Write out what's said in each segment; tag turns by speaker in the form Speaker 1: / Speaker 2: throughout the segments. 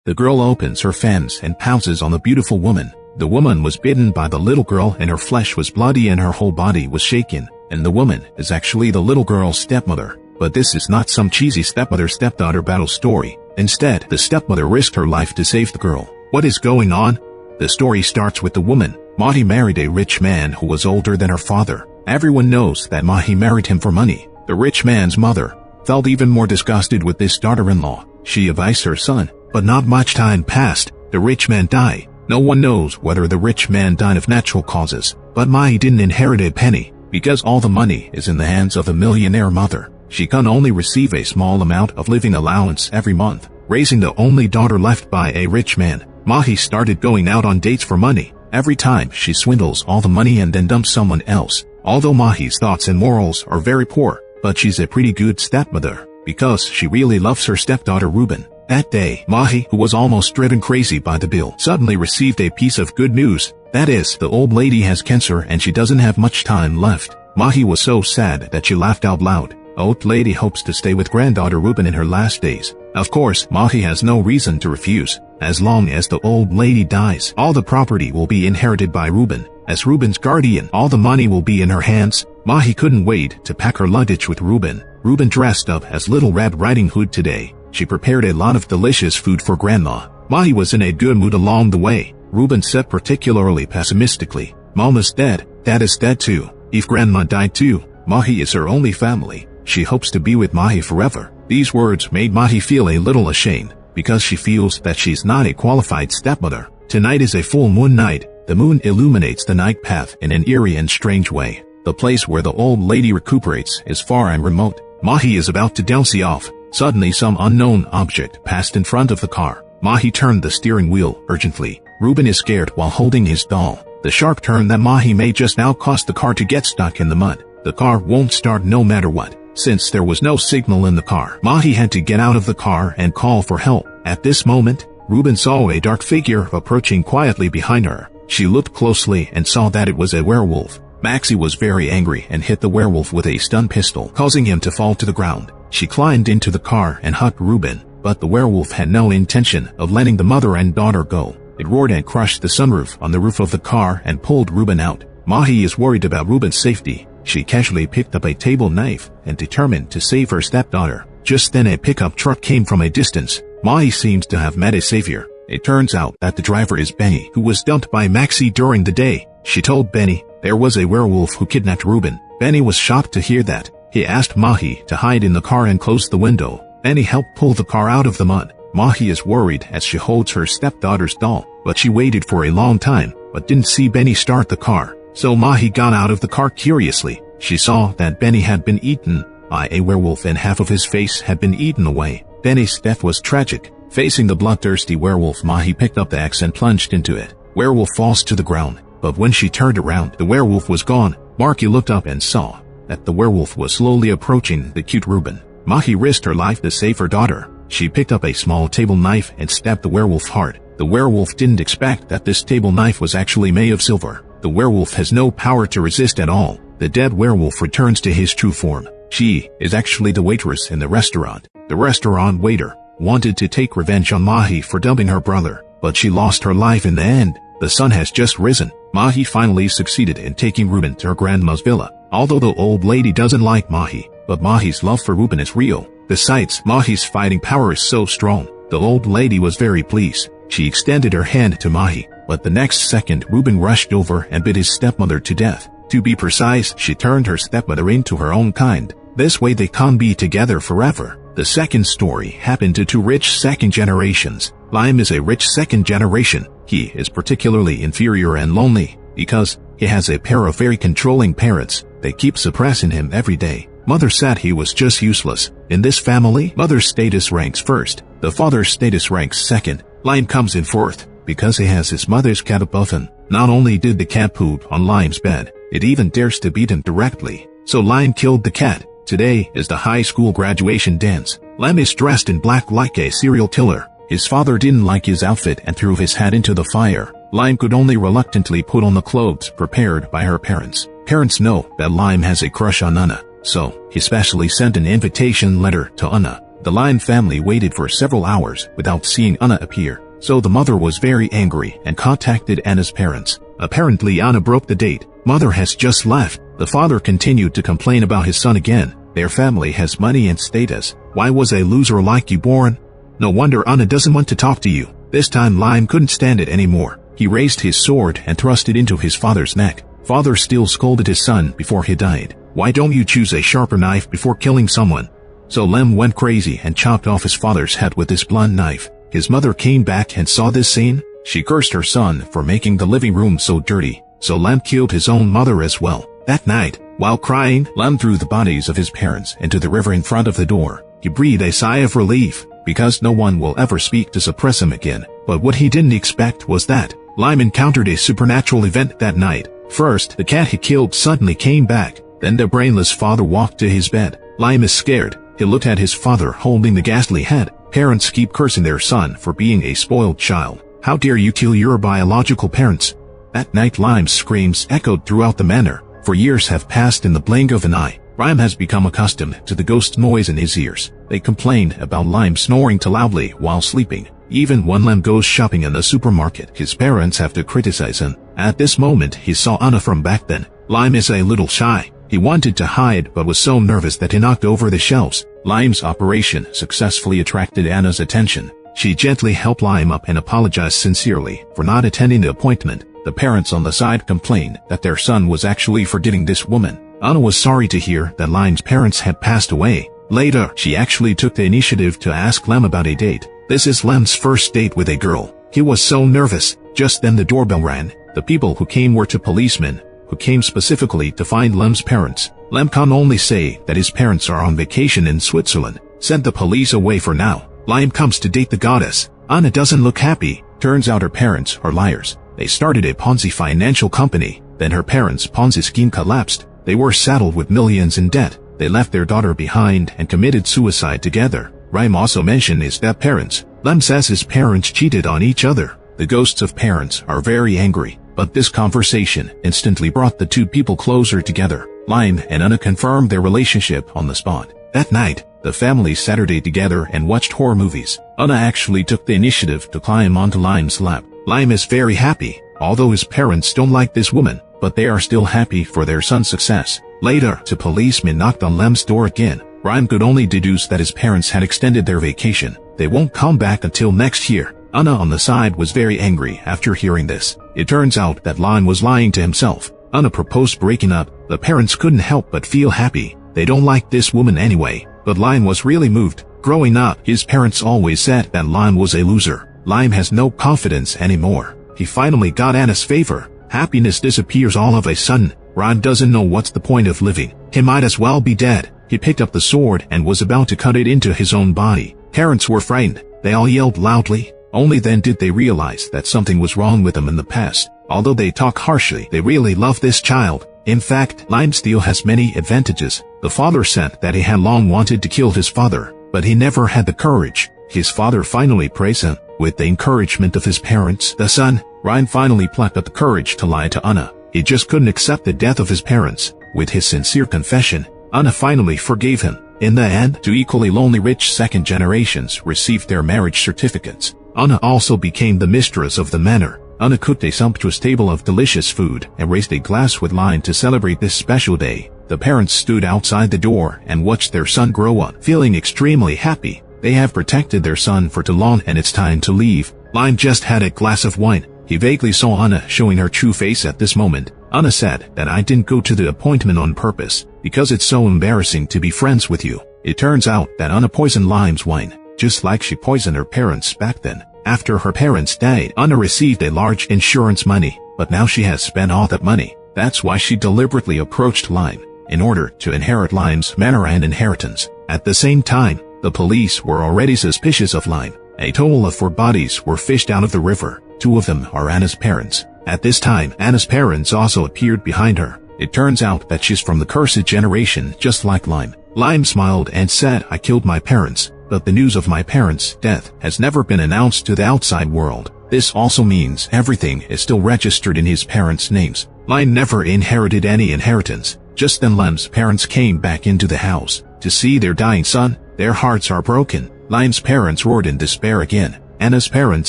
Speaker 1: The girl opens her fangs and pounces on the beautiful woman. The woman was bitten by the little girl and her flesh was bloody and her whole body was shaken, and the woman is actually the little girl's stepmother. But this is not some cheesy stepmother-stepdaughter battle story. Instead, the stepmother risked her life to save the girl. What is going on? The story starts with the woman. Mahi married a rich man who was older than her father. Everyone knows that Mahi married him for money. The rich man's mother felt even more disgusted with this daughter-in-law. She advised her son, but not much time passed. The rich man died. No one knows whether the rich man died of natural causes, but Mahi didn't inherit a penny, because all the money is in the hands of the millionaire mother. She can only receive a small amount of living allowance every month. Raising the only daughter left by a rich man, Mahi started going out on dates for money. Every time she swindles all the money and then dumps someone else. Although Mahi's thoughts and morals are very poor, but she's a pretty good stepmother, because she really loves her stepdaughter Ruben. That day, Mahi, who was almost driven crazy by the bill, suddenly received a piece of good news. That is, the old lady has cancer and she doesn't have much time left. Mahi was so sad that she laughed out loud. Old lady hopes to stay with granddaughter Ruben in her last days. Of course, Mahi has no reason to refuse. As long as the old lady dies, all the property will be inherited by Ruben. As Ruben's guardian, all the money will be in her hands. Mahi couldn't wait to pack her luggage with Ruben. Ruben dressed up as Little Red Riding Hood today. She prepared a lot of delicious food for Grandma. Mahi was in a good mood along the way. Ruben said particularly pessimistically, "Mama's dead, Dad is dead too. If Grandma died too, Mahi is her only family. She hopes to be with Mahi forever." These words made Mahi feel a little ashamed, because she feels that she's not a qualified stepmother. Tonight is a full moon night. The moon illuminates the night path in an eerie and strange way. The place where the old lady recuperates is far and remote. Mahi is about to douse off. Suddenly some unknown object passed in front of the car. Mahi turned the steering wheel urgently. Ruben is scared while holding his doll. The sharp turn that Mahi made just now caused the car to get stuck in the mud. The car won't start no matter what. Since there was no signal in the car, Mahi had to get out of the car and call for help. At this moment, Ruben saw a dark figure approaching quietly behind her. She looked closely and saw that it was a werewolf. Maxie was very angry and hit the werewolf with a stun pistol, causing him to fall to the ground. She climbed into the car and hugged Ruben, but the werewolf had no intention of letting the mother and daughter go. It roared and crushed the sunroof on the roof of the car and pulled Ruben out. Mahi is worried about Ruben's safety. She casually picked up a table knife and determined to save her stepdaughter. Just then a pickup truck came from a distance. Mahi seems to have met a savior. It turns out that the driver is Benny, who was dumped by Maxie during the day. She told Benny there was a werewolf who kidnapped Ruben. Benny was shocked to hear that. He asked Mahi to hide in the car and close the window. Benny helped pull the car out of the mud. Mahi is worried as she holds her stepdaughter's doll, but she waited for a long time, but didn't see Benny start the car. So Mahi got out of the car curiously. She saw that Benny had been eaten by a werewolf and half of his face had been eaten away. Benny's death was tragic. Facing the bloodthirsty werewolf, Mahi picked up the axe and plunged into it. Werewolf falls to the ground, but when she turned around, the werewolf was gone. Marky looked up and saw that the werewolf was slowly approaching the cute Ruben. Mahi risked her life to save her daughter. She picked up a small table knife and stabbed the werewolf hard. The werewolf didn't expect that this table knife was actually made of silver. The werewolf has no power to resist at all. The dead werewolf returns to his true form. She is actually the waitress in the restaurant. The restaurant waiter wanted to take revenge on Mahi for dumping her brother, but she lost her life in the end. The sun has just risen. Mahi finally succeeded in taking Ruben to her grandma's villa. Although the old lady doesn't like Mahi, but Mahi's love for Ruben is real. Besides, Mahi's fighting power is so strong. The old lady was very pleased. She extended her hand to Mahi, but the next second Ruben rushed over and bit his stepmother to death. To be precise, she turned her stepmother into her own kind. This way they can't be together forever. The second story happened to two rich second generations. Lime is a rich second generation. He is particularly inferior and lonely because he has a pair of very controlling parents. They keep suppressing him every day. Mother said he was just useless. In this family, mother's status ranks first. The father's status ranks second. Lime comes in fourth because he has his mother's cat above him. Not only did the cat poop on Lime's bed, it even dares to beat him directly. So Lime killed the cat. Today is the high school graduation dance. Lime is dressed in black like a serial killer. His father didn't like his outfit and threw his hat into the fire. Lime could only reluctantly put on the clothes prepared by her parents. Parents know that Lime has a crush on Anna, so he specially sent an invitation letter to Anna. The Lime family waited for several hours without seeing Anna appear, so the mother was very angry and contacted Anna's parents. Apparently Anna broke the date. Mother has just left. The father continued to complain about his son again. Their family has money and status. Why was a loser like you born? No wonder Anna doesn't want to talk to you. This time Lime couldn't stand it anymore. He raised his sword and thrust it into his father's neck. Father still scolded his son before he died. Why don't you choose a sharper knife before killing someone? So Lem went crazy and chopped off his father's head with his blunt knife. His mother came back and saw this scene. She cursed her son for making the living room so dirty. So Lem killed his own mother as well. That night, while crying, Lem threw the bodies of his parents into the river in front of the door. He breathed a sigh of relief, because no one will ever speak to suppress him again. But what he didn't expect was that Lime encountered a supernatural event that night. First, the cat he killed suddenly came back. Then the brainless father walked to his bed. Lime is scared. He looked at his father holding the ghastly head. Parents keep cursing their son for being a spoiled child. How dare you kill your biological parents? That night Lime's screams echoed throughout the manor. For years have passed in the blink of an eye. Lime has become accustomed to the ghost noise in his ears. They complained about Lime snoring too loudly while sleeping. Even when Lime goes shopping in the supermarket, his parents have to criticize him. At this moment, he saw Anna from back then. Lime is a little shy. He wanted to hide but was so nervous that he knocked over the shelves. Lime's operation successfully attracted Anna's attention. She gently helped Lime up and apologized sincerely for not attending the appointment. The parents on the side complained that their son was actually forgetting this woman. Anna was sorry to hear that Lime's parents had passed away. Later, she actually took the initiative to ask Lem about a date. This is Lem's first date with a girl. He was so nervous. Just then the doorbell rang. The people who came were two policemen, who came specifically to find Lem's parents. Lem can only say that his parents are on vacation in Switzerland. Send the police away for now. Lime comes to date the goddess. Anna doesn't look happy. Turns out her parents are liars. They started a Ponzi financial company. Then her parents' Ponzi scheme collapsed. They were saddled with millions in debt. They left their daughter behind and committed suicide together. Lime also mentioned his step-parents. Lem says his parents cheated on each other. The ghosts of parents are very angry, but this conversation instantly brought the two people closer together. Lime and Anna confirmed their relationship on the spot. That night, the family Saturday together and watched horror movies. Anna actually took the initiative to climb onto Lime's lap. Lime is very happy, although his parents don't like this woman, but they are still happy for their son's success. Later, two policemen knocked on Lem's door again. Lime could only deduce that his parents had extended their vacation. They won't come back until next year. Anna on the side was very angry after hearing this. It turns out that Lime was lying to himself. Anna proposed breaking up. The parents couldn't help but feel happy. They don't like this woman anyway. But Lime was really moved. Growing up, his parents always said that Lime was a loser. Lime has no confidence anymore. He finally got Anna's favor. Happiness disappears all of a sudden. Lime doesn't know what's the point of living. He might as well be dead. He picked up the sword and was about to cut it into his own body. Parents were frightened. They all yelled loudly. Only then did they realize that something was wrong with them in the past. Although they talk harshly, they really love this child. In fact, Lime still has many advantages. The father said that he had long wanted to kill his father, but he never had the courage. His father finally praised him. With the encouragement of his parents, the son, Lime finally plucked up the courage to lie to Anna. He just couldn't accept the death of his parents. With his sincere confession, Anna finally forgave him. In the end, two equally lonely rich second generations received their marriage certificates. Anna also became the mistress of the manor. Anna cooked a sumptuous table of delicious food and raised a glass with wine to celebrate this special day. The parents stood outside the door and watched their son grow up, feeling extremely happy. They have protected their son for too long and it's time to leave. Lime just had a glass of wine. He vaguely saw Anna showing her true face at this moment. Anna said that I didn't go to the appointment on purpose because it's so embarrassing to be friends with you. It turns out that Anna poisoned Lime's wine, just like she poisoned her parents back then. After her parents died, Anna received a large insurance money, but now she has spent all that money. That's why she deliberately approached Lime, in order to inherit Lime's manor and inheritance. At the same time, the police were already suspicious of Lime. A total of 4 bodies were fished out of the river. 2 of them are Anna's parents. At this time, Anna's parents also appeared behind her. It turns out that she's from the cursed generation, just like Lime. Lime smiled and said, I killed my parents, but the news of my parents' death has never been announced to the outside world. This also means everything is still registered in his parents' names. Lime never inherited any inheritance. Just then Lime's parents came back into the house. To see their dying son, Their hearts are broken. Lime's parents roared in despair again. Anna's parents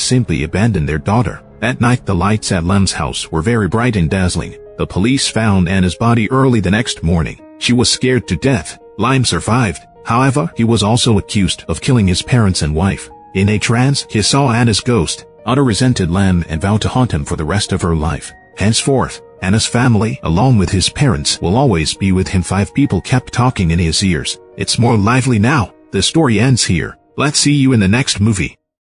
Speaker 1: simply abandoned their daughter. That night the lights at Lime's house were very bright and dazzling. The police found Anna's body early the next morning. She was scared to death. Lime survived. However, he was also accused of killing his parents and wife. In a trance, he saw Anna's ghost. Anna resented Lime and vowed to haunt him for the rest of her life. Henceforth, Anna's family, along with his parents, will always be with him. 5 people kept talking in his ears. It's more lively now. The story ends here. Let's see you in the next movie.